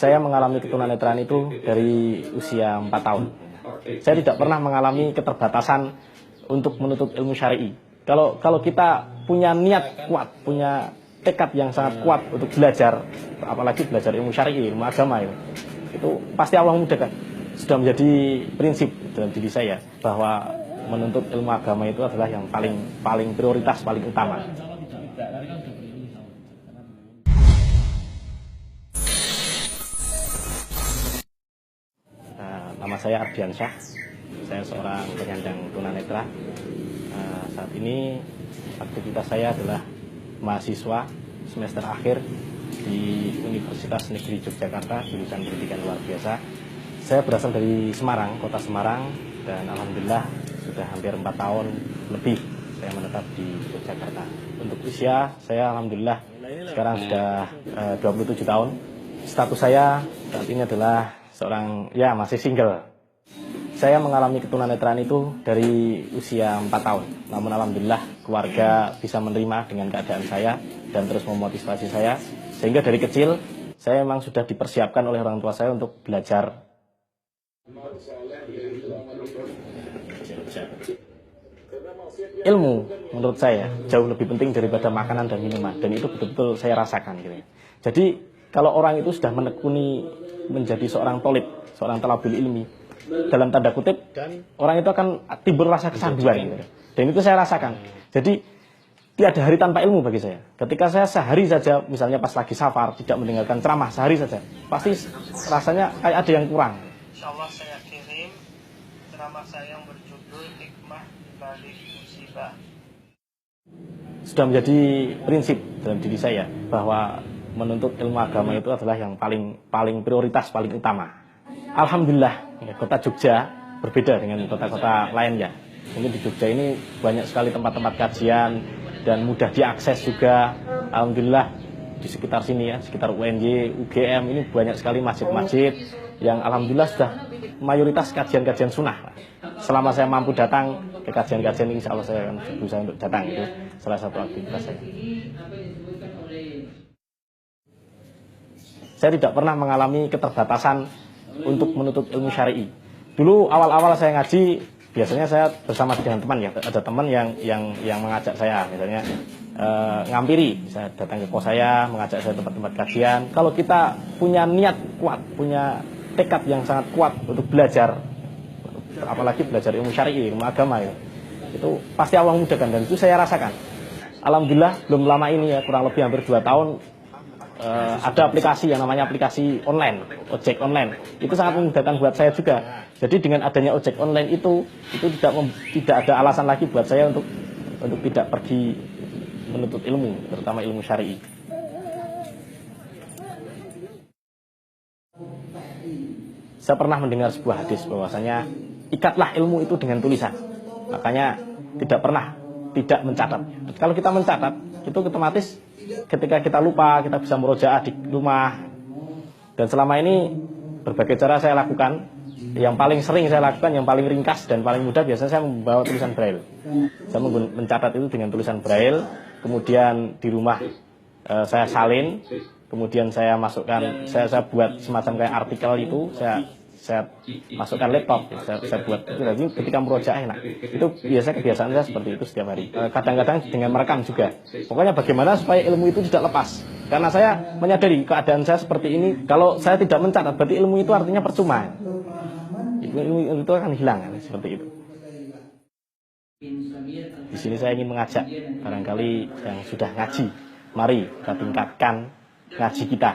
Saya mengalami ketunanetraan itu dari usia 4 tahun. Saya tidak pernah mengalami keterbatasan untuk menuntut ilmu syar'i. Kalau kita punya niat kuat, punya tekad yang sangat kuat untuk belajar, apalagi belajar ilmu syar'i, ilmu agama itu pasti Allah mudahkan. Sudah menjadi prinsip dalam diri saya bahwa menuntut ilmu agama itu adalah yang paling prioritas, paling utama. Nama saya Ardiansyah, saya seorang penyandang tunanetra. Saat ini aktivitas saya adalah mahasiswa semester akhir di Universitas Negeri Yogyakarta, jurusan pendidikan luar biasa. Saya berasal dari Semarang, kota Semarang, dan alhamdulillah sudah hampir 4 tahun lebih saya menetap di Yogyakarta. Untuk usia, saya alhamdulillah sekarang sudah 27 tahun. Status saya saat ini adalah seorang, masih single. Saya mengalami ketunanetraan itu dari usia 4 tahun. Namun alhamdulillah keluarga bisa menerima dengan keadaan saya dan terus memotivasi saya. Sehingga dari kecil saya memang sudah dipersiapkan oleh orang tua saya untuk belajar. Ilmu menurut saya jauh lebih penting daripada makanan dan minuman, dan itu betul-betul saya rasakan gitu. Jadi kalau orang itu sudah menekuni menjadi seorang tolib, seorang talabul ilmi, dalam tanda kutip, orang itu akan timbul rasa kesanduan gitu. Dan itu saya rasakan. Jadi tiada hari tanpa ilmu bagi saya. Ketika saya sehari saja, misalnya pas lagi safar, tidak mendengarkan ceramah sehari saja, pasti rasanya kayak ada yang kurang. Insyaallah saya kirim ceramah saya yang berjudul Hikmah Balik Musibah. Sudah menjadi prinsip dalam diri saya bahwa menuntut ilmu agama itu adalah yang paling prioritas, paling utama. Alhamdulillah, kota Jogja berbeda dengan kota-kota lainnya. Mungkin di Jogja ini banyak sekali tempat-tempat kajian dan mudah diakses juga. Alhamdulillah di sekitar sini sekitar UNY, UGM ini banyak sekali masjid-masjid yang alhamdulillah sudah mayoritas kajian-kajian sunnah. Selama saya mampu datang ke kajian-kajian ini, insya Allah saya akan berusaha untuk datang. Itu salah satu aktivitas saya. Saya tidak pernah mengalami keterbatasan untuk menuntut ilmu syar'i. Dulu awal-awal saya ngaji, biasanya saya bersama dengan teman ada teman yang mengajak saya, misalnya ngampiri, saya datang ke kos saya, mengajak saya tempat-tempat kajian. Kalau kita punya niat kuat, punya tekad yang sangat kuat untuk belajar, apalagi belajar ilmu syar'i, ilmu agama itu pasti Allah mudahkan, dan itu saya rasakan. Alhamdulillah belum lama ini kurang lebih hampir 2 tahun. Ada aplikasi yang namanya aplikasi online, ojek online. Itu sangat memudahkan buat saya juga. Jadi dengan adanya ojek online itu tidak ada alasan lagi buat saya untuk tidak pergi menuntut ilmu, terutama ilmu syar'i. Saya pernah mendengar sebuah hadis bahwasanya ikatlah ilmu itu dengan tulisan. Makanya tidak mencatat. Kalau kita mencatat, itu otomatis ketika kita lupa, kita bisa murojaah di rumah. Dan selama ini berbagai cara saya lakukan. Yang paling sering saya lakukan, yang paling ringkas dan paling mudah, biasanya saya membawa tulisan braille. Saya mencatat itu dengan tulisan braille. Kemudian di rumah saya salin. Kemudian saya masukkan, saya buat semacam kayak artikel itu, saya masukkan laptop, saya buat itu. Jadi ketika murojaah enak. Itu biasanya kebiasaan saya seperti itu setiap hari. Kadang-kadang dengan merekam juga. Pokoknya bagaimana supaya ilmu itu tidak lepas. Karena saya menyadari keadaan saya seperti ini, kalau saya tidak mencatat, berarti ilmu itu artinya percuma. Ilmu itu akan hilang, seperti itu. Di sini saya ingin mengajak barangkali yang sudah ngaji, mari kita tingkatkan ngaji kita.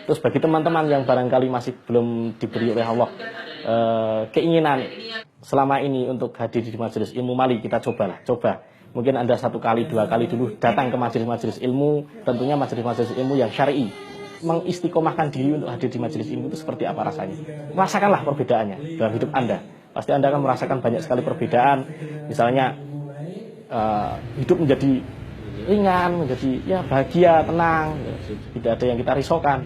Terus bagi teman-teman yang barangkali masih belum diberi oleh Allah keinginan selama ini untuk hadir di majelis ilmu, mari kita coba. Mungkin Anda 1 kali, 2 kali dulu datang ke majelis-majelis ilmu, tentunya majelis-majelis ilmu yang syar'i. Mengistiqomahkan diri untuk hadir di majelis ilmu itu seperti apa rasanya? Rasakanlah perbedaannya dalam hidup Anda. Pasti Anda akan merasakan banyak sekali perbedaan. Misalnya hidup menjadi ringan, menjadi bahagia, tenang, tidak ada yang kita risaukan.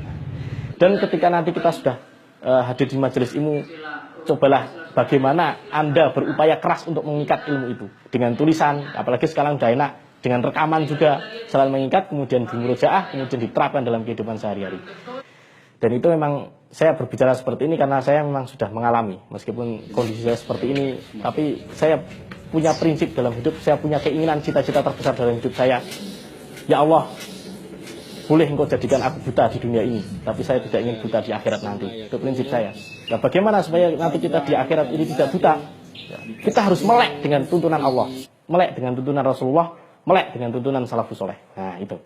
Dan ketika nanti kita sudah hadir di majelis ilmu, cobalah bagaimana Anda berupaya keras untuk mengikat ilmu itu dengan tulisan, apalagi sekarang sudah enak dengan rekaman juga, selain mengikat kemudian dimurojaah, kemudian diterapkan dalam kehidupan sehari-hari. Dan itu memang saya berbicara seperti ini karena saya memang sudah mengalami. Meskipun kondisi saya seperti ini, tapi saya punya prinsip dalam hidup, saya punya keinginan, cita-cita terbesar dalam hidup saya. Ya Allah, boleh engkau jadikan aku buta di dunia ini, tapi saya tidak ingin buta di akhirat nanti. Itu prinsip saya. Nah, bagaimana supaya nanti kita di akhirat ini tidak buta? Kita harus melek dengan tuntunan Allah, melek dengan tuntunan Rasulullah, melek dengan tuntunan salafus soleh. Nah, itu.